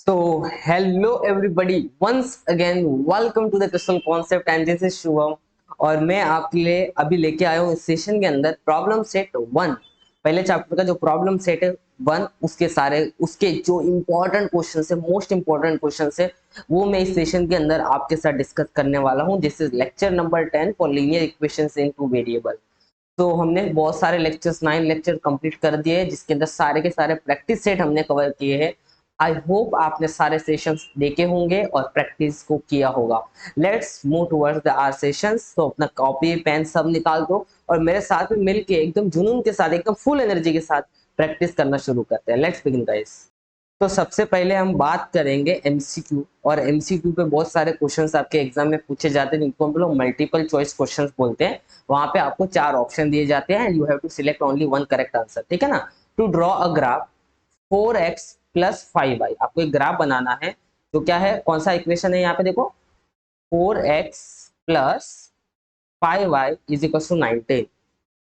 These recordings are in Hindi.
So, hello everybody. Once again, welcome to the Crystal Concept and this is Shubham और मैं आपके लिए अभी लेके आया हूँ इस सेशन के अंदर प्रॉब्लम सेट 1। पहले चैप्टर का जो प्रॉब्लम सेट है 1 उसके जो इंपॉर्टेंट क्वेश्चन है, मोस्ट इंपॉर्टेंट क्वेश्चन है, वो मैं इस सेशन के अंदर आपके साथ डिस्कस करने वाला हूँ। This is lecture number 10 for linear equations in two variable. तो हमने बहुत सारे लेक्चर्स 9 लेक्चर कंप्लीट कर दिए हैं, जिसके अंदर सारे के सारे प्रैक्टिस सेट हमने कवर किए हैं। आई होप आपने सारे सेशंस देखे होंगे और प्रैक्टिस को किया होगा। Let's move towards the our sessions. तो अपना कॉपी पेन सब निकाल दो और मेरे साथ में मिलके एकदम जुनून के साथ, एकदम फुल एनर्जी के साथ प्रैक्टिस करना शुरू करते हैं। Let's begin guys. तो सबसे पहले हम बात करेंगे एमसीक्यू, और एमसीक्यू पे बहुत सारे क्वेश्चंस आपके एग्जाम में पूछे जाते हैं, जिनको हम लोग मल्टीपल चॉइस क्वेश्चंस बोलते हैं। वहां पे आपको 4 ऑप्शन दिए जाते हैं and you have to select only one correct answer, ठीक है ना। To draw a graph 4x plus 5y, आपको एक ग्राफ बनाना है। तो क्या है, कौन सा इक्वेशन है यहाँ पे देखो, 4x plus 5y is equal to 19।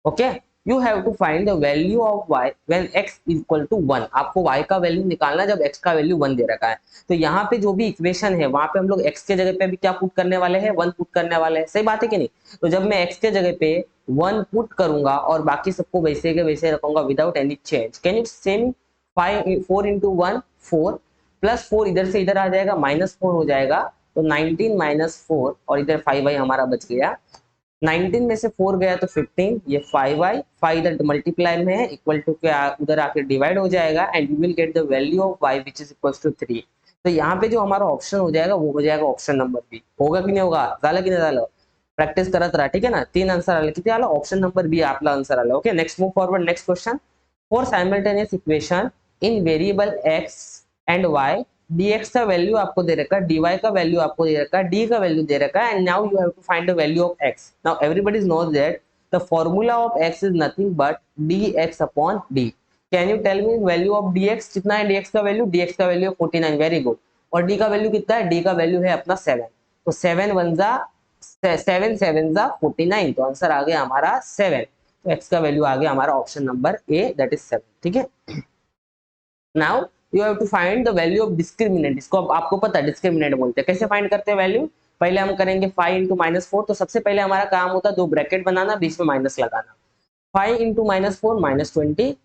Okay, you have to find the value of y when x equal to 1। आपको y का वैल्यू निकालना जब x का वैल्यू 1 दे रखा है। तो यहाँ पे जो भी इक्वेशन है वहां पे हम लोग x के जगह पे भी क्या पुट करने वाले हैं, 1 पुट करने वाले हैं। सही बात है कि नहीं। तो जब मैं x के जगह पे 1 पुट करूंगा और बाकी सबको वैसे के वैसे रखूंगा without any change, can you same 4 into 1 4 plus 4 इधर से इधर आ जाएगा, -4 हो जाएगा। तो 19 -4 और इधर 5y हमारा बच गया। 19 में से 4 गया तो 15, ये 5y, 5 इधर मल्टीप्लाई में है, इक्वल टू के उधर आके डिवाइड हो जाएगा and you will get the value of y which is equal to 3। तो यहाँ पे जो हमारा ऑप्शन हो जाएगा वो हो जाएगा ऑप्शन नंबर बी। होगा कि नहीं होगा, झालं की नाही झालं, प्रॅक्टिस करत रहा, ठीक है ना। 3 आंसर आले, किती आलं, ऑप्शन नंबर बी आपला आंसर आला। Okay, next move forward, next question. For simultaneous equation in variable x and y, dx का वैल्यू आपको दे रखा है, dy का वैल्यू आपको दे रखा है, d का वैल्यू दे रखा है, and now you have to find the value of x। Now everybody knows that the formula of x is nothing but dx upon d। Can you tell me value of dx कितना है, dx का वैल्यू, dx का वैल्यू 49, वेरी गुड। और d का वैल्यू कितना है, d का वैल्यू है अपना 7। तो 7 7 जा 49, तो आंसर आ गया हमारा 7। तो x का वैल्यू आ गया हमारा option number A, that is 7, ठीक है। Now you have to find the value of discriminant. इसको आपको पता है डिस्क्रिमिनेंट बोलते हैं। कैसे फाइंड करते हैं वैल्यू, पहले हम करेंगे 5 इंटू -4। तो सबसे पहले हमारा काम होता है 2 ब्रैकेट बनाना, बीच में माइनस लगाना। 5 इंटू -4 -20,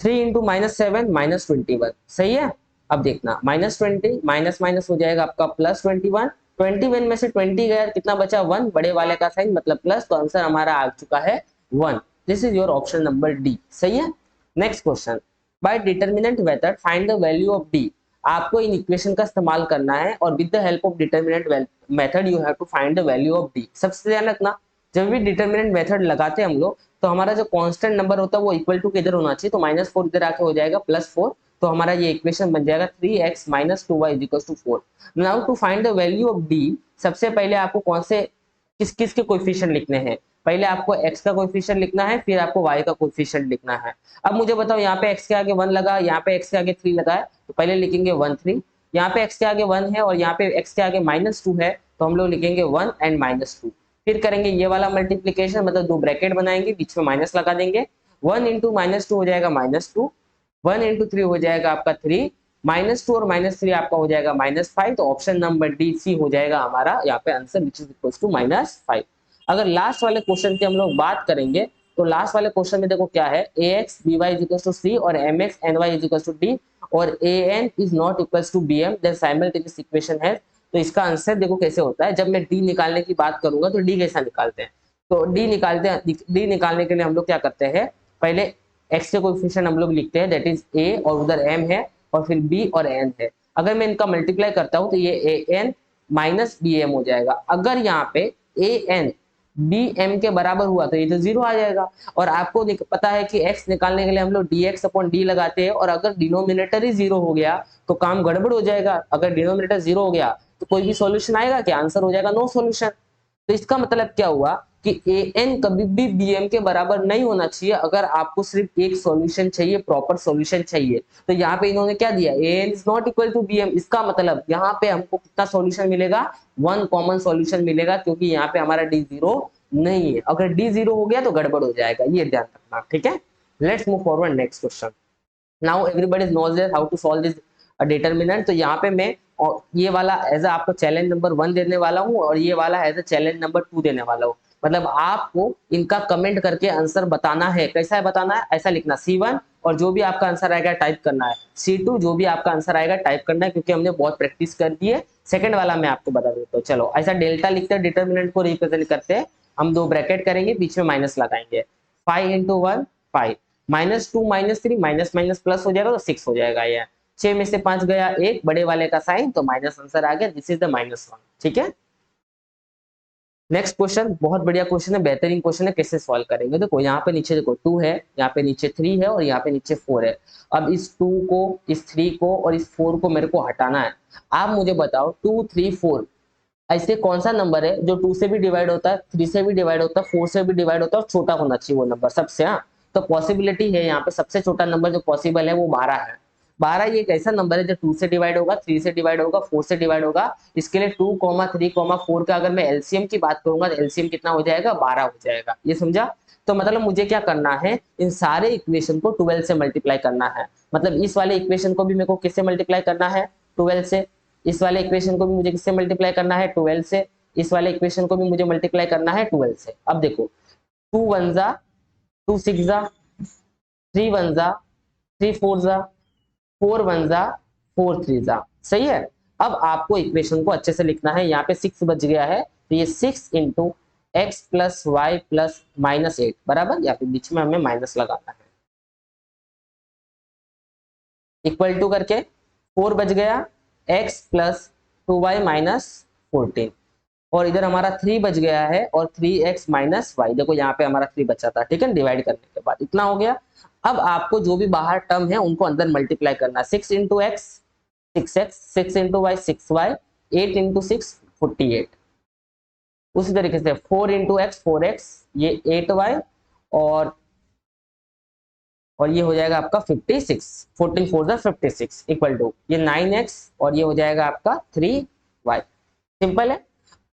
3 इंटू -7 -21। सही है। अब देखना -20 माइनस माइनस हो जाएगा आपका +21। 21 में से 20 गया, कितना बचा 1, बड़े वाले का साइन मतलब प्लस, तो आंसर हमारा आ चुका है 1। This is your option number D, सही है। Next question, by determinant method find the value of D. आपको इन इक्वेशन का इस्तेमाल करना है और with the help of determinant method you have to find the value of D. सबसे ध्यान रखना, जब भी डिटरमिनेंट मेथड लगाते हैं हम लोग, तो हमारा जो कांस्टेंट नंबर होता है वो इक्वल टू किधर होना चाहिए, तो -4 इधर आके हो जाएगा +4। तो हमारा ये इक्वेशन बन जाएगा 3x - 2y = 4। Now to find the value of d, सबसे पहले आपको कौन से किस किस के कोएफिशिएंट लिखने हैं। पहले आपको x का कोएफिशिएंट लिखना है, फिर आपको y का कोएफिशिएंट लिखना है। अब मुझे बताओ, यहाँ पे x के आगे 1 लगा, यहाँ पे x के आगे 3 लगा है, तो पहले लिखेंगे 1 3। यहाँ पे x के आगे 1 है और यहाँ पे x के आगे -2 है, तो हम लोग लिखेंगे 1 एंड -2। फिर करेंगे ये वाला मल्टीप्लिकेशन, मतलब 2 ब्रैकेट बनाएंगे, बीच में माइनस लगा देंगे। 1 इंटू -2 हो जाएगा -2, 1 इंटू 3 हो जाएगा आपका 3, -2 और -3 आपका हो जाएगा -5। तो ऑप्शन नंबर डी सी हो जाएगा हमारा यहाँ पे answer, which is equal to -5। अगर लास्ट वाले क्वेश्चन की हम लोग बात करेंगे, तो लास्ट वाले क्वेश्चन में देखो क्या है, ax by = c और mx ny = d और an is not equals to bm, then simultaneous equation है। तो इसका आंसर देखो कैसे होता है। जब मैं डी निकालने की बात करूंगा तो डी कैसा निकालते हैं, तो डी निकालने के लिए हम लोग क्या करते हैं, पहले एक्स के कोएफिशिएंट हम लोग लिखते हैं, दैट इज ए, और उधर एम है और फिर बी और एन है। अगर मैं इनका मल्टीप्लाई करता हूं तो ये A N minus B M हो जाएगा। अगर यहाँ पे ए एन बी एम के बराबर हुआ तो ये तो 0 आ जाएगा। और आपको पता है कि x निकालने के लिए हम लोग dx अपॉन d लगाते हैं, और अगर डिनोमिनेटर ही 0 हो गया तो काम गड़बड़ हो जाएगा। अगर डिनोमिनेटर 0 हो गया तो कोई भी सॉल्यूशन आएगा क्या, आंसर हो जाएगा नो सॉल्यूशन। तो इसका मतलब क्या हुआ कि an कभी भी bm के बराबर नहीं होना चाहिए। अगर आपको सिर्फ एक सॉल्यूशन चाहिए, प्रॉपर सॉल्यूशन चाहिए, तो यहाँ पे इन्होंने क्या दिया, an is not equal to bm। इसका मतलब यहाँ पे हमको कितना सॉल्यूशन मिलेगा, 1 कॉमन सॉल्यूशन मिलेगा, क्योंकि यहाँ पे हमारा d 0 नहीं है। अगर d 0 हो गया तो गड़बड़ हो जाएगा, ये ध्यान रखना, ठीक है। Let's move forward, next question. Now everybody knows that how to solve this determinant, तो यहाँ पे मैं और ये वाला एज आपको चैलेंज नंबर 1 देने वाला हूँ और ये वाला एज चैलेंज नंबर 2 देने वाला हूँ। मतलब आपको इनका कमेंट करके आंसर बताना है। कैसा है बताना है, ऐसा लिखना C1 और जो भी आपका आंसर आएगा टाइप करना है, C2 जो भी आपका आंसर आएगा टाइप करना है, क्योंकि हमने बहुत प्रैक्टिस कर दी है। सेकंड वाला मैं आपको बता देता हूँ। चलो ऐसा डेल्टा लिखते हैं, डिटर्मिनेंट को रिप्रेजेंट करते हैं। हम 2 ब्रैकेट करेंगे, बीच में माइनस लगाएंगे। 5 × 1 5, -2 -3 माइनस माइनस प्लस हो जाएगा तो 6 हो जाएगा। ये 6 में से 5 गया 1, बड़े वाले का साइन, तो माइनस आंसर आ गया। This is the -1। ठीक है, नेक्स्ट क्वेश्चन बहुत बढ़िया क्वेश्चन है, बेहतरीन क्वेश्चन है। कैसे सॉल्व करेंगे, देखो यहाँ पे नीचे देखो 2 है, यहाँ पे नीचे 3 है और यहाँ पे नीचे 4 है। अब इस 2 को, इस 3 को और इस 4 को मेरे को हटाना है। आप मुझे बताओ 2 3 4 ऐसे कौन सा नंबर है जो 2 से भी डिवाइड होता है, 3 से भी डिवाइड होता है, 4 से भी डिवाइड होता है और छोटा होना चाहिए वो नंबर सबसे। हाँ, तो पॉसिबिलिटी है यहाँ पे सबसे छोटा नंबर जो पॉसिबल है वो 12 है। 12 ये एक ऐसा नंबर है जो 2 से डिवाइड होगा, 3 से डिवाइड होगा, 4 से डिवाइड होगा। इसके लिए 2, 3, 4 का अगर मैं एलसीएम की बात करूंगा तो एलसीएम कितना हो जाएगा, 12 हो जाएगा। ये समझा? तो मतलब मुझे क्या करना है, इन सारे इक्वेशन को 12 से मल्टीप्लाई करना है। मतलब इस वाले इक्वेशन को भी मेरे को किससे मल्टीप्लाई करना है, 12 से। इस वाले इक्वेशन को भी मुझे किससे मल्टीप्लाई करना है, 12 से। इस वाले इक्वेशन को भी मुझे मल्टीप्लाई करना है 12 से। अब देखो 2 1 जा, 2 6 जा, 3 1 जा, 3 4 जा, 4 1 जा, 4 3 जा। सही है। अब आपको इक्वेशन को अच्छे से लिखना है। यहाँ पे 6 बच गया है, तो ये 6 × x प्लस वाई प्लस -8 बराबर, या फिर बीच में हमें माइनस लगाना है, इक्वल टू करके 4 बच गया, x प्लस 2y माइनस 14, और इधर हमारा 3 बच गया है और 3x माइनस वाई। देखो यहाँ पे हमारा 3 बचा था, ठीक है, डिवाइड करने के बाद इतना हो गया। अब आपको जो भी बाहर टर्म है उनको अंदर मल्टीप्लाई करना है। 6 × x 6x, 6 × y 6y, 8 × 6 48। उसी तरीके से 4 × x 4x, ये 8y, और ये हो जाएगा आपका 56, 14 4 56 इक्वल टू ये 9x, और ये हो जाएगा आपका 3y। सिंपल है।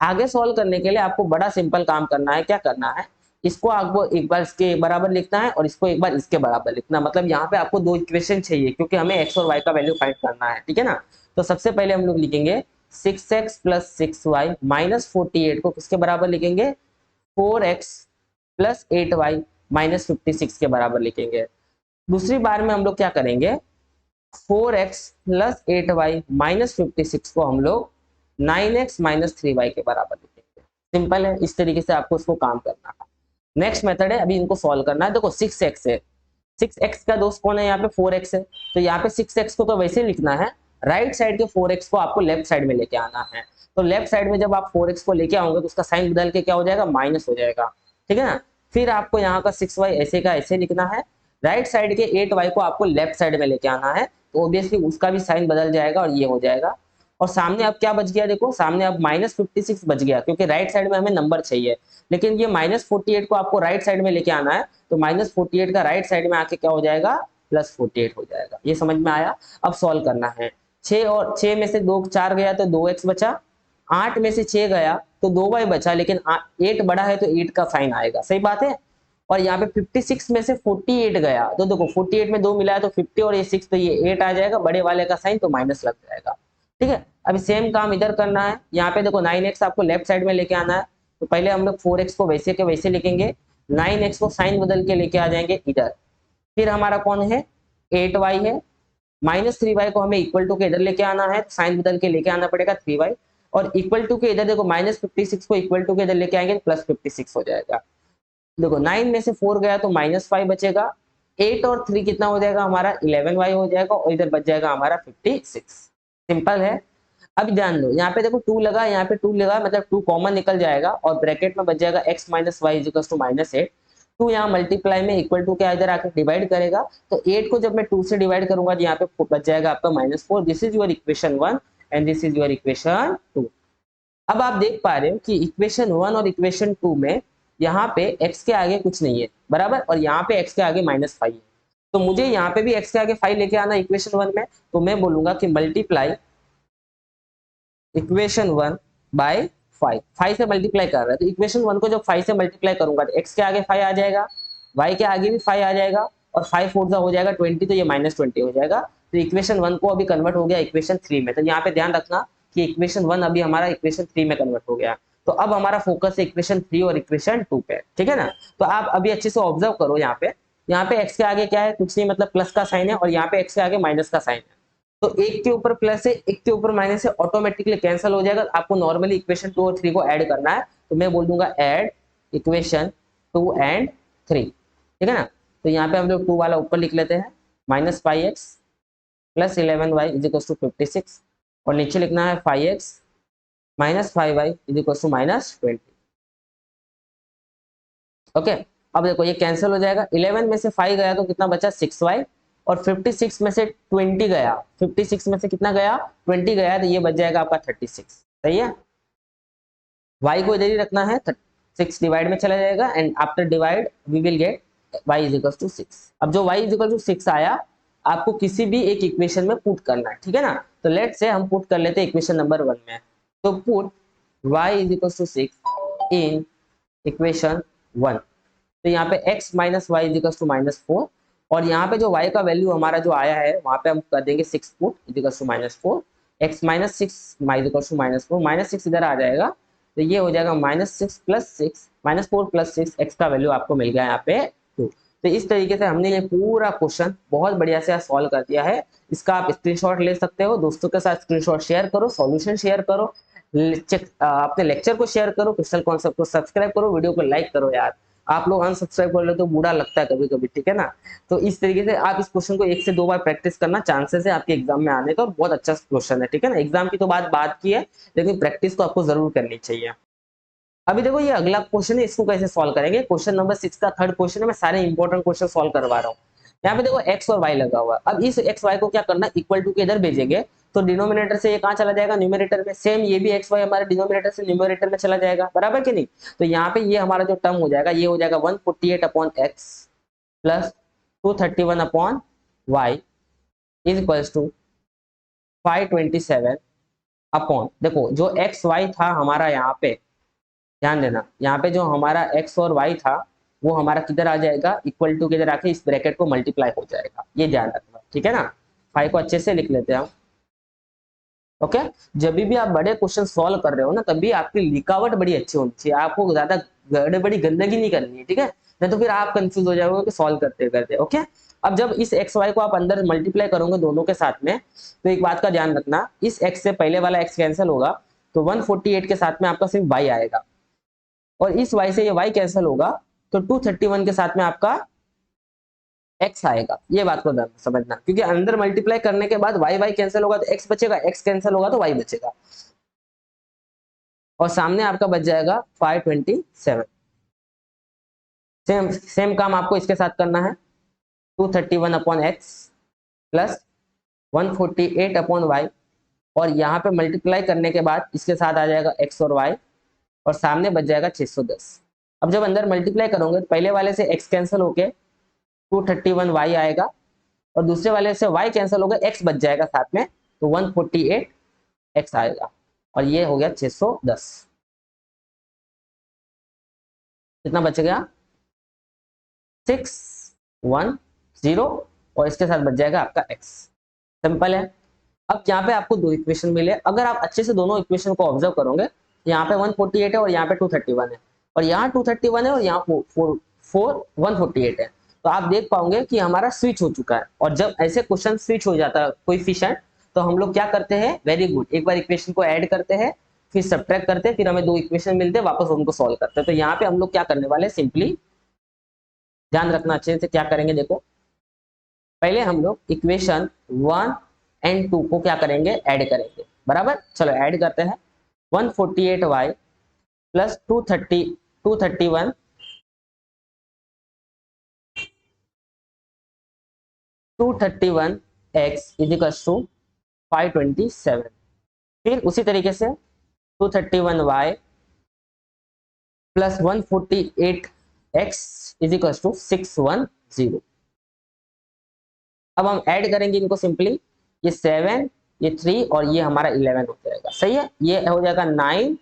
आगे सॉल्व करने के लिए आपको बड़ा सिंपल काम करना है। क्या करना है, इसको आपको एक बार इसके बराबर लिखना है और इसको एक बार इसके बराबर लिखना। मतलब यहाँ पे आपको 2 इक्वेशन चाहिए, क्योंकि हमें x और y का वैल्यू फाइंड करना है। ठीक है ना। तो सबसे पहले हम लोग लिखेंगे 6x प्लस 6y माइनस 48 को किसके बराबर लिखेंगे, 4x प्लस 8y माइनस 56 के बराबर लिखेंगे। दूसरी बार में हम लोग क्या करेंगे, 4x प्लस 8y माइनस 56 को हम लोग 9x माइनस 3y के बराबर लिखेंगे। सिंपल है, इस तरीके से आपको इसको काम करना है। नेक्स्ट मेथड है, अभी इनको सॉल्व करना है। देखो 6x है, 6x का दोस्त कौन है, यहाँ पे 4x है, तो यहाँ पे 6x को तो वैसे लिखना है, राइट साइड के 4x को आपको लेफ्ट साइड में लेके आना है। तो लेफ्ट साइड में जब आप 4x को लेके आओगे तो उसका साइन बदल के क्या हो जाएगा, माइनस हो जाएगा। ठीक है ना। फिर आपको यहाँ का 6y ऐसे का ऐसे लिखना है, राइट साइड के 8y को आपको लेफ्ट साइड में लेके आना है, तो ऑब्वियसली उसका भी साइन बदल जाएगा और ये हो जाएगा। और सामने अब क्या बच गया, देखो सामने अब -56 बच गया, क्योंकि राइट साइड में हमें नंबर चाहिए। लेकिन ये -48 को आपको राइट साइड में लेके आना है, तो -48 का राइट साइड में आके क्या हो जाएगा, +48 हो जाएगा। ये समझ में आया। अब सॉल्व करना है। 6 और 6 में से 2 4 गया तो 2x बचा, 8 में से 6 गया तो 2y बचा, लेकिन 8 बड़ा है तो 8 का साइन आएगा। सही बात है। और यहाँ पे 56 में से 48 गया, तो देखो 48 में 2 मिला है तो 50 और ये 6, तो ये 8 आ जाएगा, बड़े वाले का साइन तो माइनस लग जाएगा। ठीक है। अभी सेम काम इधर करना है। यहाँ पे देखो 9x आपको लेफ्ट साइड में लेके आना है, तो पहले हम लोग 4x को वैसे के वैसे लिखेंगे, 9x को साइन बदल के लेके आ जाएंगे इधर। फिर हमारा कौन है, 8y है, -3y को हमें इक्वल टू के इधर लेके आना है, तो साइन बदल के लेके आना पड़ेगा 3y, और इक्वल टू के इधर देखो -56 को इक्वल टू के इधर लेके आएंगे तो +56 हो जाएगा। देखो 9 में से 4 गया तो -5 बचेगा, 8 और 3 कितना हो जाएगा हमारा, 11y हो जाएगा, और इधर बच जाएगा हमारा 56। सिंपल है। अब ध्यान दो, यहाँ पे देखो 2 लगा, यहाँ पे 2 लगा, मतलब 2 कॉमन निकल जाएगा और ब्रैकेट में बच जाएगा x minus Y equal to -8। 2 यहाँ मल्टीप्लाई में इक्वल टू के इधर आके डिवाइड करेगा, तो 8 को जब मैं 2 से डिवाइड करूंगा तो यहाँ पे बच जाएगा आपका -4। This is your equation 1 and this is your equation 2। अब आप देख पा रहे हो कि इक्वेशन 1 और इक्वेशन 2 में यहाँ पे x के आगे कुछ नहीं है बराबर, और यहाँ पे x के आगे -5 है। तो मुझे यहाँ पे भी x के आगे 5 लेके आना इक्वेशन 1 में, तो मैं बोलूंगा कि मल्टीप्लाई इक्वेशन 1 बाय 5। 5 से मल्टीप्लाई कर रहा है, तो इक्वेशन 1 को जब 5 से मल्टीप्लाई करूंगा तो x के आगे 5 आ जाएगा, y के आगे भी 5 आ जाएगा, और 5 4 हो जाएगा 20, तो ये -20 हो जाएगा। तो इक्वेशन 1 को अभी कन्वर्ट हो गया इक्वेशन 3 में। तो यहाँ पे ध्यान रखना कि इक्वेशन 1 अभी हमारा इक्वेशन 3 में कन्वर्ट हो गया। तो अब हमारा फोकस है इक्वेशन 3 और इक्वेशन 2 पे, ठीक है ना। तो आप अभी अच्छे से ऑब्जर्व करो, यहाँ पे x के आगे क्या है, कुछ नहीं, मतलब प्लस का साइन है, और यहाँ पे x के आगे माइनस का साइन है। तो एक के ऊपर प्लस है, एक के ऊपर माइनस है, ऑटोमेटिकली कैंसिल हो जाएगा। आपको नॉर्मली इक्वेशन 2 और 3 को ऐड करना है, तो मैं बोल दूंगा ऐड इक्वेशन 2 एंड 3, ठीक है ना। तो यहाँ पे हम लोग 2 वाला ऊपर लिख लेते हैं, माइनस 5x प्लस 11y इज इक्वल टू 56, और नीचे लिखना है 5x minus 5y is equal to minus 20। Okay, अब देखो ये कैंसिल हो जाएगा, 11 में से 5 गया तो कितना बचा 6y, और 56 में से 20 गया, 56 में से कितना गया 20 गया, तो ये बच जाएगा आपका 36। सही है, y को इधर ही रखना है, 6 डिवाइड में चला जाएगा, and after divide we will get y is equal to 6। अब जो y इज इक्वल टू 6 आया, आपको किसी भी एक इक्वेशन में पुट करना है, ठीक है ना। तो लेट से हम पुट कर लेते हैं इक्वेशन नंबर 1 में। तो put y is equal to 6 in equation 1। तो यहाँ पे x minus Y is equal to minus 4, और यहाँ पे जो y का वैल्यू हमारा जो आया है वहां पे हम कर देंगे 6 put is equal to minus 4, x minus 6 is equal to minus 4, minus 6 इधर आ जाएगा, तो ये हो जाएगा minus 6 plus 6, minus 4 plus 6, x का वैल्यू आपको मिल गया यहाँ पे 2। तो इस तरीके से हमने ये पूरा क्वेश्चन बहुत बढ़िया से सॉल्व कर दिया है। इसका आप स्क्रीनशॉट ले सकते हो, दोस्तों के साथ स्क्रीनशॉट शेयर करो, सॉल्यूशन शेयर करो, अपने लेक्चर को शेयर करो, क्रिस्टल कॉन्सेप्ट को सब्सक्राइब करो, वीडियो को लाइक करो। यार आप लोग अनसब्सक्राइब कर ले तो बुरा लगता है कभी कभी, ठीक है ना। तो इस तरीके से आप इस क्वेश्चन को 1 से 2 बार प्रैक्टिस करना, चांसेस है आपके एग्जाम में आने का, और बहुत अच्छा क्वेश्चन है, ठीक है ना। एग्जाम की तो बात की है, लेकिन प्रैक्टिस तो आपको जरूर करनी चाहिए। अभी देखो ये अगला क्वेश्चन है, इसको कैसे सॉल्व करेंगे। क्वेश्चन नंबर 6 का थर्ड क्वेश्चन है, मैं सारे इंपॉर्टेंट क्वेश्चन सॉल्व करवा रहा हूँ। यहाँ पे देखो x और y लगा हुआ है। अब इस x y को क्या करना, इक्वल टू के इधर भेजेंगे, तो डिनोमिनेटर से ये कहाँ चला जाएगा, न्यूमरेटर में। सेम ये भी x y हमारे डिनोमिनेटर से न्यूमरेटर में चला जाएगा, बराबर कि नहीं। तो यहाँ पे ये हमारा जो टर्म हो जाएगा, ये हो जाएगा 148 upon x plus 231 upon y is equal to 527 upon, देखो जो एक्स वाई था हमारा, यहाँ पे ध्यान देना, यहाँ पे जो हमारा x और y था वो हमारा किधर आ जाएगा, इक्वल टू किधर आके इस ब्रैकेट को मल्टीप्लाई हो जाएगा, ये ध्यान रखना, ठीक है ना। 5 को अच्छे से लिख लेते हैं हम। ओके, जब भी आप बड़े क्वेश्चन सॉल्व कर रहे हो ना, तभी आपकी लिखावट बड़ी अच्छी होनी चाहिए, आपको ज्यादा बड़ी गंदगी नहीं करनी है, ठीक है, नहीं तो फिर आप कंफ्यूज हो जाओगे कि सॉल्व करते करते। ओके, अब जब इस एक्स वाई को आप अंदर मल्टीप्लाई करोगे दोनों के साथ में, तो एक बात का ध्यान रखना, इस एक्स से पहले वाला एक्स कैंसिल होगा, तो 148 के साथ में आपका सिर्फ वाई आएगा, और इस y से ये y कैंसिल होगा, तो 231 के साथ में आपका x आएगा। ये बात को समझना, क्योंकि अंदर मल्टीप्लाई करने के बाद y कैंसिल होगा तो x बचेगा, x कैंसिल होगा तो y बचेगा, और सामने आपका बच जाएगा 527। सेम काम आपको इसके साथ करना है, 231 upon X plus 148 upon Y, और यहाँ पे मल्टीप्लाई करने के बाद इसके साथ आ जाएगा x और y, और सामने बच जाएगा 610। अब जब अंदर मल्टीप्लाई करोगे तो पहले वाले से x कैंसिल होके 231 y आएगा, और दूसरे वाले से y कैंसिल होगा, x बच जाएगा साथ में, तो 148 x आएगा, और ये हो गया 610। कितना बच गया 610, और इसके साथ बच जाएगा आपका x। सिंपल है। अब यहाँ पे आपको 2 इक्वेशन मिले, अगर आप अच्छे से दोनों इक्वेशन को ऑब्जर्व करोगे, यहाँ पे 148 है और यहाँ पे 231 है, और यहाँ 231 है और यहाँ 148 है, तो आप देख पाओगे कि हमारा स्विच हो चुका है। और जब ऐसे क्वेश्चन स्विच हो जाता है कोएफिशिएंट, तो हम लोग क्या करते हैं, वेरी गुड, एक बार इक्वेशन को ऐड करते हैं, फिर सब्ट्रैक्ट करते हैं, फिर हमें 2 इक्वेशन मिलते हैं, वापस उनको सॉल्व करते हैं। तो यहाँ पे हम लोग क्या करने वाले हैं, सिंपली ध्यान रखना अच्छे से, क्या करेंगे देखो, पहले हम लोग इक्वेशन 1 एंड 2 को क्या करेंगे, ऐड करेंगे, बराबर। चलो ऐड करते हैं, 148y plus 231 231x is equal to 527। फिर उसी तरीके से 231y plus 148x is equal to 610। अब हम ऐड करेंगे इनको सिंपली, ये 7, ये 3 और ये हमारा 11 हो जाएगा। सही है, ये हो जाएगा 9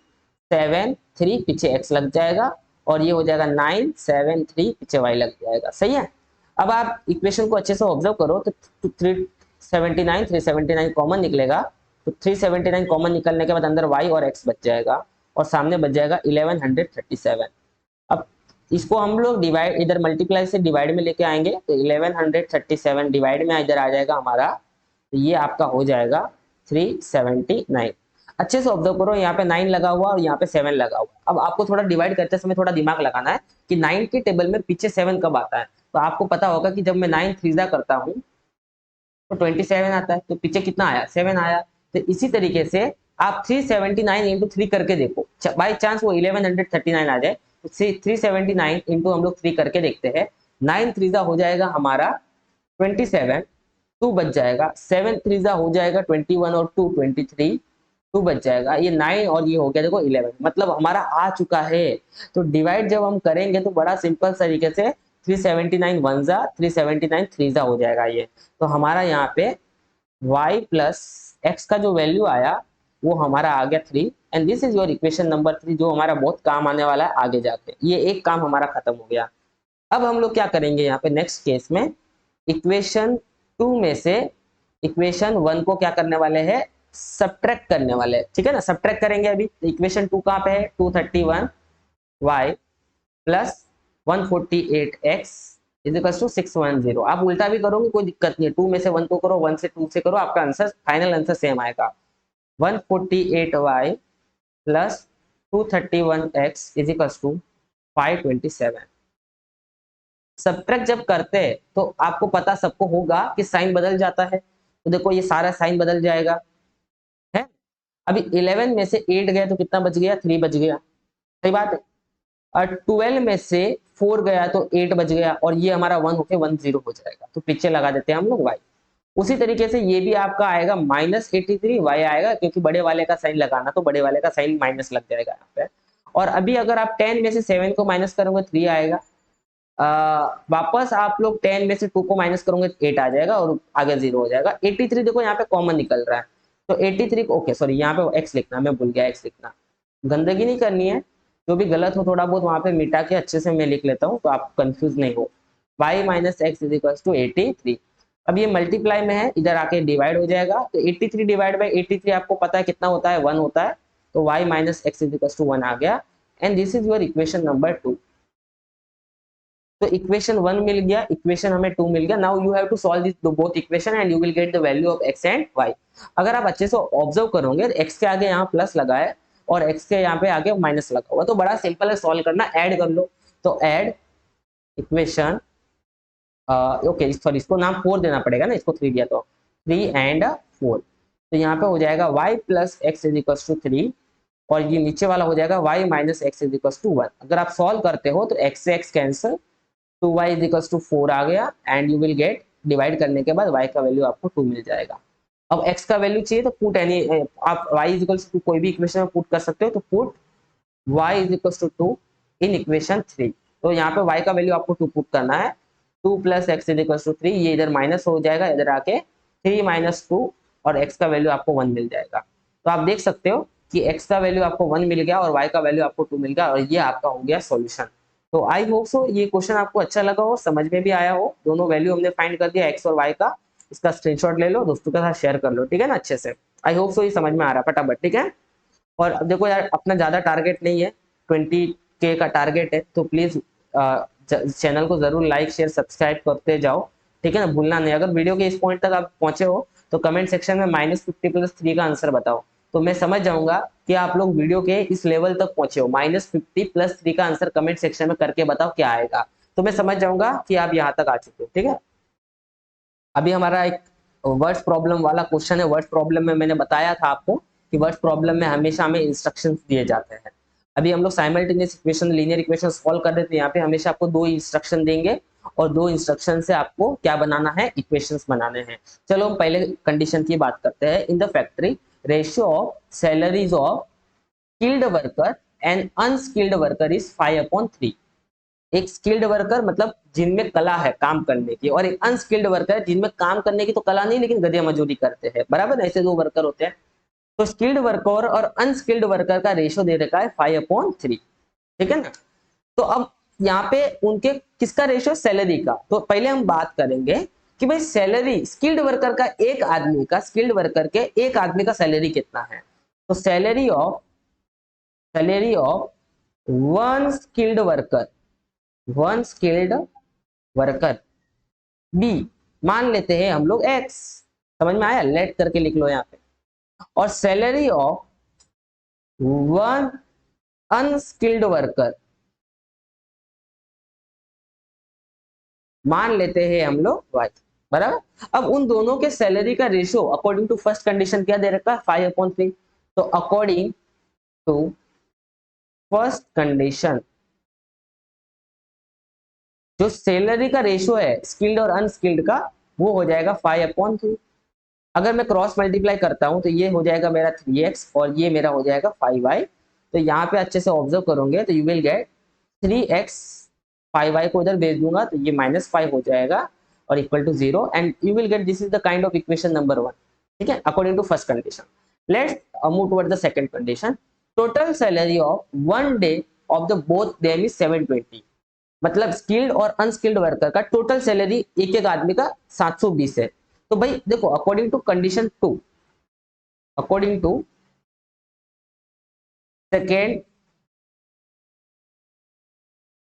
7 3, पीछे x लग जाएगा, और ये हो जाएगा 9 7 3, पीछे y लग जाएगा। सही है। अब आप इक्वेशन को अच्छे से ऑब्जर्व करो, तो 379, 379 कॉमन निकलेगा, तो 379 कॉमन निकलने के बाद अंदर y और x बच जाएगा और सामने बच जाएगा 1137। अब इसको हम लोग डिवाइड, इधर मल्टीप्लाई से डिवाइड में लेके आएंगे तो 1137 डिवाइड में इधर आ जाएगा हमारा, तो ये आपका हो जाएगा 379। अच्छे से ऑब्जर्व करो, यहाँ पे 9 लगा हुआ और यहाँ पे 7 लगा हुआ। अब आपको थोड़ा डिवाइड करते समय थोड़ा दिमाग लगाना है कि 9 के टेबल में पीछे 7 कब आता है। तो आपको पता होगा कि जब मैं 9 थ्रीजा करता हूँ तो 27 आता है, तो पीछे कितना आया, 7 आया। तो इसी तरीके से आप 379 इंटू 3 करके देखो, बाई चांस वो 1139 आ जाए तो 379 इंटू हम लोग 3 करके देखते हैं। 9 थ्रीजा हो जाएगा हमारा 27, 2 बच जाएगा, 7 थ्रीजा हो जाएगा 21 और 2 23, 2 बच जाएगा, ये 9 और ये हो गया देखो 11, मतलब हमारा आ चुका है। तो डिवाइड जब हम करेंगे तो बड़ा सिंपल तरीके से 379 वन जा, 379 थ्रीजा हो जाएगा ये। तो हमारा यहाँ पे y प्लस एक्स का जो वैल्यू आया वो हमारा आ गया 3, and this is your equation number 3, जो हमारा बहुत काम आने वाला है आगे जाके। ये एक काम हमारा खत्म हो गया। अब हम लोग क्या करेंगे यहाँ पे नेक्स्ट केस में, इक्वेशन 2 में से इक्वेशन 1 को क्या करने वाले हैं, सब्ट्रैक्ट करने वाले हैं, ठीक है ना। सब्ट्रैक्ट करेंगे अभी, इक्वेशन 2 कहाँ पे है, 231 y plus 148x is equal to 610। आप उल्टा भी करोगे कोई दिक्कत नहीं है, 2 में से 1 को करो, 1 से 2 से करो, आपका आंसर फाइनल आंसर सेम आएगा। 148y plus 231x is equal to 527। Subtract जब करते हैं तो आपको पता सबको होगा कि साइन बदल जाता है, तो देखो ये सारा साइन बदल जाएगा है। अभी 11 में से 8 गया तो कितना बच गया, 3 बच गया, सही बात है। और 12 में से 4 गया तो 8 बच गया, और ये हमारा 1 होके 10 हो जाएगा, तो पीछे लगा देते हैं हम लोग y। उसी तरीके से ये भी आपका आएगा -83 y आएगा, क्योंकि बड़े वाले का साइन लगाना तो बड़े वाले का साइन माइनस लग जाएगा यहाँ पे। और अभी अगर आप 10 में से 7 को माइनस करोगे 3 आएगा, वापस आप लोग 10 में से 2 को माइनस करोगे 8 आ जाएगा और आगे 0 हो जाएगा। 83 देखो यहाँ पे कॉमन निकल रहा है, तो 83 ओके सॉरी यहाँ पे x लिखना, मैं भूल गया x लिखना, गंदगी नहीं करनी है, जो भी गलत हो थोड़ा बहुत वहां पे मिटा के अच्छे से मैं लिख लेता हूँ तो आप कंफ्यूज नहीं हो। y minus X is equal to 83। अब ये मल्टीप्लाई में है, इधर आके डिवाइड हो जाएगा, तो 83 डिवाइड बाई 83 आपको पता है कितना होता है, 1 होता है, तो y minus X is equal to 1 आ गया, and this is your equation number 2। तो इक्वेशन 1 मिल गया, इक्वेशन हमें 2 मिल गया। Now you have to solve this both equation and you will get the value of x and y। अगर आप अच्छे से ऑब्जर्व करोगे, x के आगे यहाँ प्लस लगा है और x के यहाँ पे आगे माइनस लगा हुआ, तो बड़ा सिंपल है सॉल्व करना, ऐड कर लो। तो ऐड इक्वेशन, ओके सॉरी इसको नाम 4 देना पड़ेगा ना, इसको 3 दिया तो 3 एंड 4, तो यहाँ पे हो जाएगा y plus X is equal to 3, और ये नीचे वाला हो जाएगा y minus X is equal to 1। अगर आप सॉल्व करते हो तो x से x cancel, 2y is equal to 4 आ गया, and you will get, divide करने के बाद y का वैल्यू आपको 2 मिल जाएगा। अब x का वैल्यू चाहिए तो पुट एनी, आप y इज इक्वल टू कोई भी इक्वेशन में पुट कर सकते हो, तो put y is equal to 2 in equation 3। तो यहाँ पे y का वैल्यू आपको 2 पुट करना है, 2 plus X is equal to 3, ये इधर माइनस हो जाएगा, इधर आके 3 माइनस 2 और x का वैल्यू आपको 1 मिल जाएगा। तो आप देख सकते हो कि x का वैल्यू आपको 1 मिल गया और y का वैल्यू आपको 2 मिल गया, और ये आपका हो गया सॉल्यूशन। तो आई होप सो ये क्वेश्चन आपको अच्छा लगा हो, समझ में भी आया हो। दोनों वैल्यू हमने फाइंड कर दिया x और y का, इसका स्क्रीनशॉट ले लो, दोस्तों के साथ शेयर कर लो, ठीक है ना अच्छे से। आई होप सो ये समझ में आ रहा है फटाफट, ठीक है। और अब देखो यार, अपना ज्यादा टारगेट नहीं है, 20K का टारगेट है, तो प्लीज चैनल को जरूर लाइक शेयर सब्सक्राइब करते जाओ, ठीक है ना, भूलना नहीं। अगर वीडियो के इस पॉइंट तक आप पहुंचे हो तो कमेंट सेक्शन में -50 + 3 का आंसर बताओ, तो मैं समझ जाऊंगा कि आप लोग वीडियो के इस लेवल तक पहुंचे हो। -50 + 3 का आंसर कमेंट सेक्शन में करके बताओ क्या आएगा, तो मैं समझ जाऊंगा कि आप यहाँ तक आ चुके हो, ठीक है। अभी हमारा एक वर्ड्स प्रॉब्लम वाला क्वेश्चन है। वर्ड्स प्रॉब्लम में मैंने बताया था आपको कि वर्ड्स प्रॉब्लम में हमेशा हमें इंस्ट्रक्शंस दिए जाते हैं। अभी हम लोग simultaneous equation, linear equation solve कर रहे थे, यहाँ पे हमेशा आपको 2 इंस्ट्रक्शन देंगे और 2 इंस्ट्रक्शन से आपको क्या बनाना है, इक्वेशंस बनाने हैं। चलो हम पहले कंडीशन की बात करते हैं। In the factory ratio of salaries of skilled worker and unskilled worker is 5/3। एक स्किल्ड वर्कर मतलब जिनमें कला है काम करने की, और एक अनस्किल्ड वर्कर जिनमें काम करने की तो कला नहीं लेकिन गधे मजदूरी करते हैं, बराबर, ऐसे 2 वर्कर होते हैं। तो स्किल्ड वर्कर और अनस्किल्ड वर्कर का रेशियो दे रखा है 5/3, ठीक है ना। तो अब यहाँ पे उनके किसका रेशियो, सैलरी का। तो पहले हम बात करेंगे कि भाई सैलरी स्किल्ड वर्कर का एक आदमी का स्किल्ड वर्कर के एक आदमी का सैलरी कितना है। तो salary of one skilled worker bee मान लेते हैं हम लोग एक्स, समझ में आया, लेट करके लिख लो यहाँ पे। और salary of one unskilled worker मान लेते हैं हम लोग वाई, बराबर। अब उन दोनों के सैलरी का ratio according to first condition क्या दे रखा है 5/3। तो अकॉर्डिंग टू फर्स्ट कंडीशन जो सैलरी का रेशियो है स्किल्ड और अनस्किल्ड का वो हो जाएगा 5/3। अगर मैं क्रॉस मल्टीप्लाई करता हूं तो ये हो जाएगा मेरा 3x और ये मेरा हो जाएगा 5y। तो यहाँ पे अच्छे से ऑब्जर्व करोगे तो you will gate 3x, 5y को इधर भेज दूंगा तो ये -5 हो जाएगा और equal to 0 and you will get this is the kind of equation number 1, ठीक है, according to first condition. Let's move toward the second condition. Total salary of one day of the both them is 720। मतलब स्किल्ड और अनस्किल्ड वर्कर का टोटल सैलरी एक एक आदमी का 720 है। तो भाई देखो according to condition 2, according to second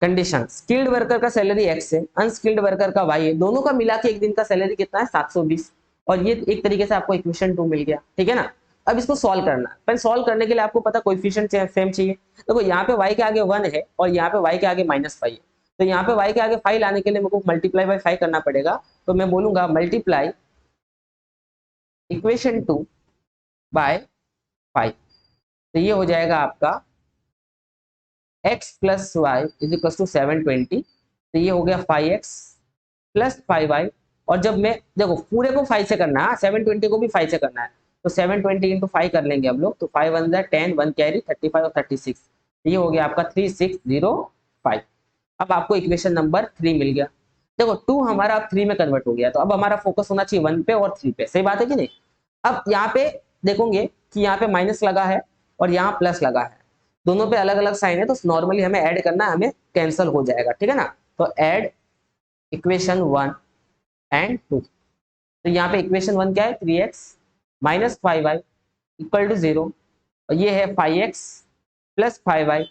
condition skilled worker का सैलरी एक्स है, अनस्किल्ड वर्कर का वाई है, दोनों का मिला के एक दिन का सैलरी कितना है 720। और ये एक तरीके से आपको इक्वेशन 2 मिल गया, ठीक है ना। अब इसको सॉल्व करना है, पर सॉल्व करने के लिए आपको पता कोएफिशिएंट सेम चाहिए। देखो यहाँ पे y के आगे 1 है और यहाँ पे y के आगे -5 है। तो यहाँ पे y के आगे 5 लाने के लिए मेरे को मल्टीप्लाई बाय 5 करना पड़ेगा। तो मैं बोलूंगा मल्टीप्लाई इक्वेशन 2 बाय 5। तो ये हो जाएगा आपका x plus Y is equal to 720। तो ये हो गया 5x प्लस 5y। और जब मैं देखो पूरे को 5 से करना है, 720 को भी 5 से करना है, तो 720 इंटू 5 कर लेंगे हम लोग। तो 5 1 10, 1 कैरी 35 और 36। ये हो गया आपका 3605। अब आपको इक्वेशन नंबर 3 मिल गया। देखो 2 हमारा अब 3 में कन्वर्ट हो गया। तो अब हमारा फोकस होना चाहिए 1 पे और 3 पे, सही बात है कि नहीं। अब यहाँ पे देखोगे कि यहाँ पे माइनस लगा है और यहाँ प्लस लगा है, दोनों पे अलग अलग साइन है। तो नॉर्मली हमें ऐड करना, हमें कैंसिल हो जाएगा, ठीक है ना। तो ऐड इक्वेशन 1 एंड 2। तो यहाँ पे इक्वेशन 1 क्या है 3x minus 5y equal to 0 और ये है 5x plus 5y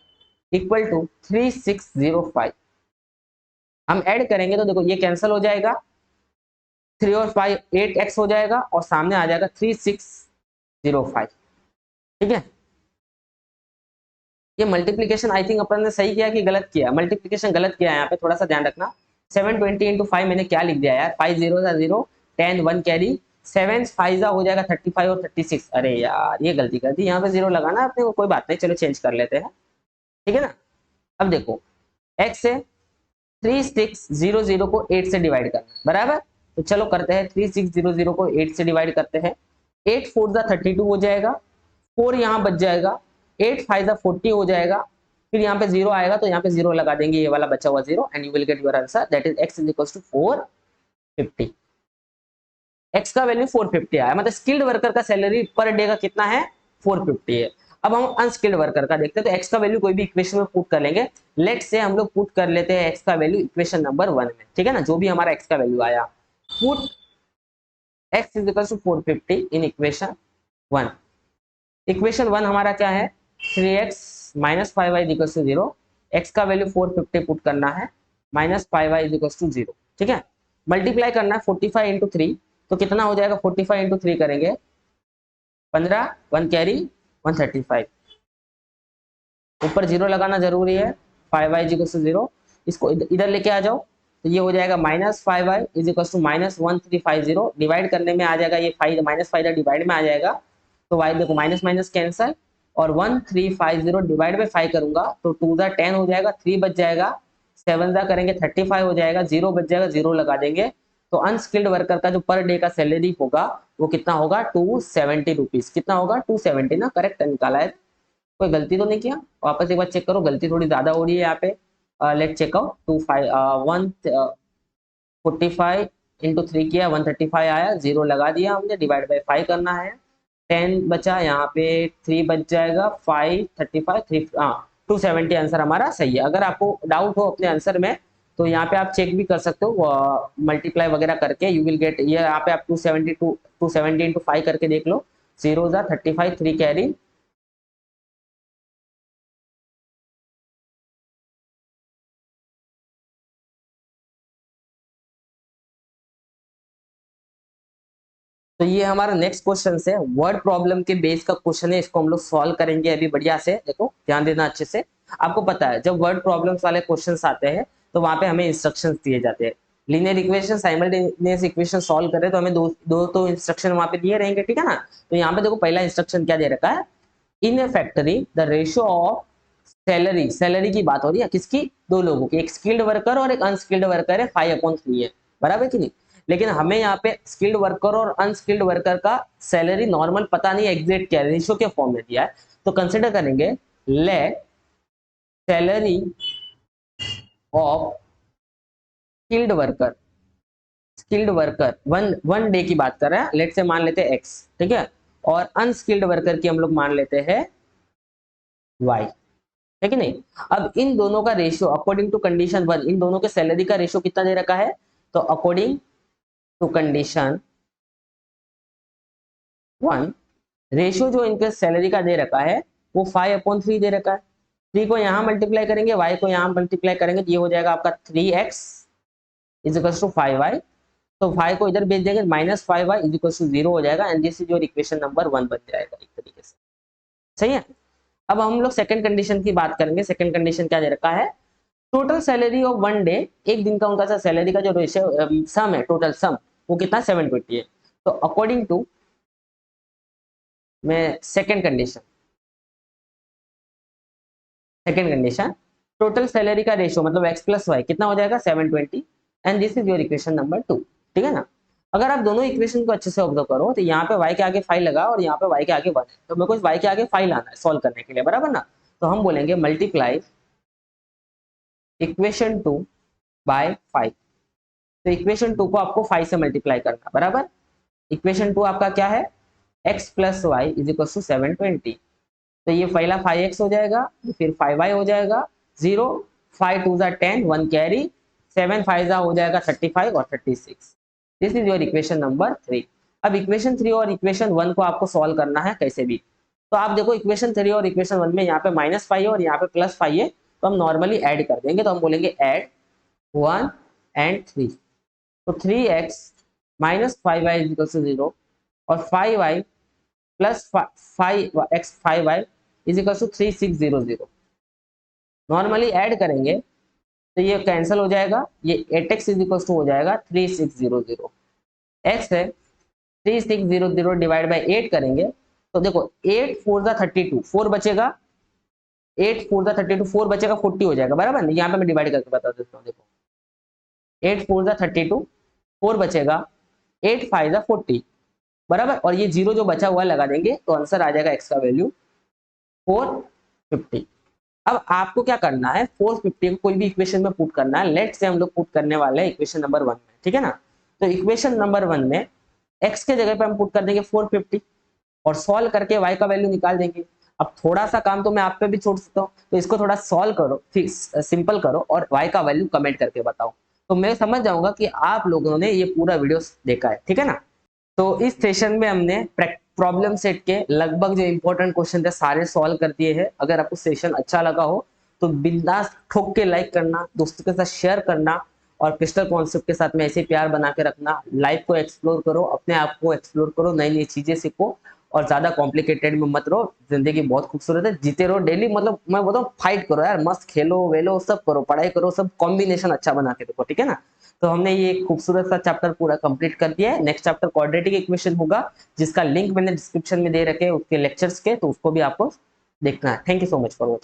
equal to 3605। हम ऐड करेंगे तो देखो ये कैंसिल हो जाएगा, 3 और 5 8x हो जाएगा और सामने आ जाएगा 3605, ठीक है। ये मल्टीप्लीकेशन आई थिंक अपन ने सही किया कि गलत किया, मल्टीप्लीकेशन गलत किया है, यहाँ पे थोड़ा सा ध्यान रखना। 720 इंटू 5 मैंने क्या लिख दिया यार, 5 0 0 10 1 कैरी 7 5 हो जाएगा 35 और 36। अरे यार ये गलती कर दी, यहाँ पे 0 लगाना अपने को, कोई बात नहीं, चलो चेंज कर लेते हैं, ठीक है ना। अब देखो x से 3600 को 8 से डिवाइड करना, बराबर। तो चलो करते हैं, 3600 को 8 से डिवाइड करते हैं। 8 4 32 हो जाएगा, 4 यहाँ बच जाएगा, 8 5 40 हो जाएगा, फिर यहाँ पे 0 आएगा तो यहाँ पे 0 लगा देंगे, ये वाला बचा हुआ 0 and you will get your answer that is x is equal to 450। x का वैल्यू 450 आया, मतलब स्किल्ड वर्कर का सैलरी पर डे का कितना है 450 है। अब हम अनस्किल्ड वर्कर का देखते हैं, तो x का वैल्यू कोई भी इक्वेशन में पुट कर लेंगे। लेट्स से हम लोग पुट कर लेते हैं x का वैल्यू इक्वेशन नंबर 1 में, ठीक है ना, जो भी हमारा x का वैल्यू आया, put x is equal to 450 in equation 1। Equation 1 हमारा क्या है 3x minus 5y equal to 0, x का वैल्यू 450 पुट करना है, माइनस 5y इक्वल टू 0, ठीक है। मल्टीप्लाई करना है 45 इंटू 3, तो कितना हो जाएगा 45 इंटू 3 करेंगे 15 1 कैरी 135, ऊपर 0 लगाना जरूरी है, 5y इक्वल टू 0। इसको इधर लेके आ जाओ तो ये हो जाएगा minus 5y is equal to minus 1350। Divide करने में आ जाएगा ये 5 माइनस 5 डिवाइड में आ जाएगा, तो y देखो माइनस माइनस कैंसल और 1350 डिवाइड बाय 5 करूंगा तो 2 दा 10 हो जाएगा, 3 बच जाएगा, 7 दा करेंगे 35 हो जाएगा, 0 बच जाएगा, 0 लगा देंगे। तो अनस्किल्ड वर्कर का जो पर डे का सैलरी होगा वो कितना होगा 270 रुपीज। कितना होगा 270 ना, करेक्ट निकाला है, कोई गलती तो नहीं किया। वापस एक बार चेक करो, गलती थोड़ी ज्यादा हो रही है यहाँ पे। लेट चेक आउट 145 इंटू 3 किया 135 आया, 0 लगा दिया हमने, डिवाइड बाय 5 करना है, 10 बचा, यहाँ पे 3 बच जाएगा, 5 35 3 270 आंसर हमारा सही है। अगर आपको डाउट हो अपने आंसर में तो यहाँ पे आप चेक भी कर सकते हो मल्टीप्लाई वगैरह करके, यू विल गेट, ये यहाँ पे आप 270 इंटू 5 करके देख लो, 0 जा 35, 3 कैरी, तो ये हमारा नेक्स्ट क्वेश्चन है, वर्ड प्रॉब्लम के बेस का क्वेश्चन है, इसको हम लोग सॉल्व करेंगे अभी बढ़िया से। देखो ध्यान देना अच्छे से, आपको पता है जब वर्ड प्रॉब्लम्स वाले क्वेश्चंस आते हैं तो वहां पे हमें इंस्ट्रक्शंस दिए जाते हैं। Linear equation, simultaneous equation solve करें तो हमें दो तो इंस्ट्रक्शन वहां पे दिए रहेंगे, ठीक है ना। तो यहाँ पे देखो पहला इंस्ट्रक्शन क्या दे रखा है, in a factory the ratio of salary, salary की बात हो रही है किसकी, दो लोगों की, एक स्किल्ड वर्कर और एक अनस्किल्ड वर्कर है, 5/3 है, बराबर कि नहीं। लेकिन हमें यहाँ पे स्किल्ड वर्कर और अनस्किल्ड वर्कर का सैलरी नॉर्मल पता नहीं एग्जैक्ट क्या रेशियो के फॉर्म में दिया है, तो कंसिडर करेंगे let salary of skilled worker, skilled worker one day की बात कर रहे हैं, लेट से मान लेते हैं एक्स, ठीक है, और अनस्किल्ड वर्कर की हम लोग मान लेते हैं वाई, है कि नहीं। अब इन दोनों का रेशियो अकॉर्डिंग टू कंडीशन 1, इन दोनों के सैलरी का रेशियो कितना दे रखा है, तो अकॉर्डिंग टू कंडीशन 1 रेशियो जो इनके सैलरी का दे रखा है वो 5/3 दे रखा है। 3 को यहाँ मल्टीप्लाई करेंगे, y को यहाँ मल्टीप्लाई करेंगे, तो ये हो जाएगा आपका 3x is equal to 5y, तो 5 को इधर भेज देंगे, -5y इज इक्वल टू 0 हो जाएगा, and this is your equation number 1 बन जाएगा एक तरीके से, सही है। अब हम लोग सेकंड कंडीशन की बात करेंगे। सेकंड कंडीशन क्या दे रखा है, total salary of one day, एक दिन का उनका सैलरी का जो रेशियो सम है, टोटल सम वो कितना 720 है। तो अकॉर्डिंग टू में सेकंड कंडीशन टोटल सैलरी का रेशियो मतलब x प्लस वाई कितना हो जाएगा 720, and this is your equation number 2, ठीक है ना। अगर आप दोनों इक्वेशन को अच्छे से ऑब्जर्व करो तो यहाँ पे y के आगे 5 लगा और यहाँ पे y के आगे 1 है, तो मेरे को इस y के आगे 5 लाना है सॉल्व करने के लिए, बराबर ना। तो हम बोलेंगे मल्टीप्लाई इक्वेशन 2 बाय 5, तो इक्वेशन 2 को आपको 5 से मल्टीप्लाई करना, बराबर। इक्वेशन 2 आपका क्या है, x plus Y is equal to 720, तो ये पहला 5x हो जाएगा, फिर 5y हो जाएगा 0, 5 2 10, 1 कैरी, 7 5 हो जाएगा 35 और 36, this is your equation number 3। अब इक्वेशन 3 और इक्वेशन 1 को आपको सॉल्व करना है कैसे भी, तो आप देखो इक्वेशन 3 और इक्वेशन 1 में यहाँ पे -5 है और यहाँ पे +5 है, तो हम नॉर्मली ऐड कर देंगे, तो हम बोलेंगे ऐड 1 एंड 3, तो 3x -5y is equal to 0 और 5y plus 5y is equal to 3600, normally add करेंगे तो ये कैंसिल हो जाएगा, ये 8x इज इक्वल टू हो जाएगा 3600, x है 3600 डिवाइड बाय 8 करेंगे, तो देखो 8 4 जा 32, 4 बचेगा, 8 4 जा 32, 4 बचेगा 40 हो जाएगा, बराबर। यहाँ पे मैं डिवाइड करके बता देता हूँ, देखो 8 4 जा 32, 4 बचेगा, 8 5 जा 40, बराबर, और ये 0 जो बचा हुआ लगा देंगे, तो आंसर आ जाएगा x का वैल्यू 450। अब आपको क्या करना है, 450 को कोई भी इक्वेशन में पुट करना है, लेट से हम लोग पुट करने वाले हैं इक्वेशन नंबर 1 में, ठीक है ना। तो इक्वेशन नंबर 1 में x के जगह पे हम पुट कर देंगे 450 और सॉल्व करके y का वैल्यू निकाल देंगे। अब थोड़ा सा काम तो मैं आप पे भी छोड़ सकता हूँ, तो इसको थोड़ा सॉल्व करो, फिर सिंपल करो और y का वैल्यू कमेंट करके बताओ, तो मैं समझ जाऊंगा कि आप लोगों ने ये पूरा वीडियो देखा है, ठीक है ना। तो इस सेशन में हमने प्रॉब्लम सेट के लगभग जो इंपॉर्टेंट क्वेश्चन थे सारे सॉल्व कर दिए हैं। अगर आपको सेशन अच्छा लगा हो तो बिंदास ठोक के लाइक करना, दोस्तों के साथ शेयर करना और क्रिस्टल कॉन्सेप्ट के साथ में ऐसे प्यार बना के रखना। लाइफ को एक्सप्लोर करो, अपने आप को एक्सप्लोर करो, नई नई चीजें सीखो और ज्यादा कॉम्प्लिकेटेड में मत रहो। जिंदगी बहुत खूबसूरत है, जीते रहो डेली, मतलब मैं बोलता हूँ फाइट करो यार, मस्त खेलो वेलो सब करो, पढ़ाई करो, सब कॉम्बिनेशन अच्छा बना के देखो, ठीक है ना। तो हमने ये खूबसूरत सा चैप्टर पूरा कंप्लीट कर दिया है। नेक्स्ट चैप्टर क्वाड्रेटिक इक्वेशन होगा, जिसका लिंक मैंने डिस्क्रिप्शन में दे रखे उसके लेक्चर्स के, तो उसको भी आपको देखना है। Thank you so much for watching.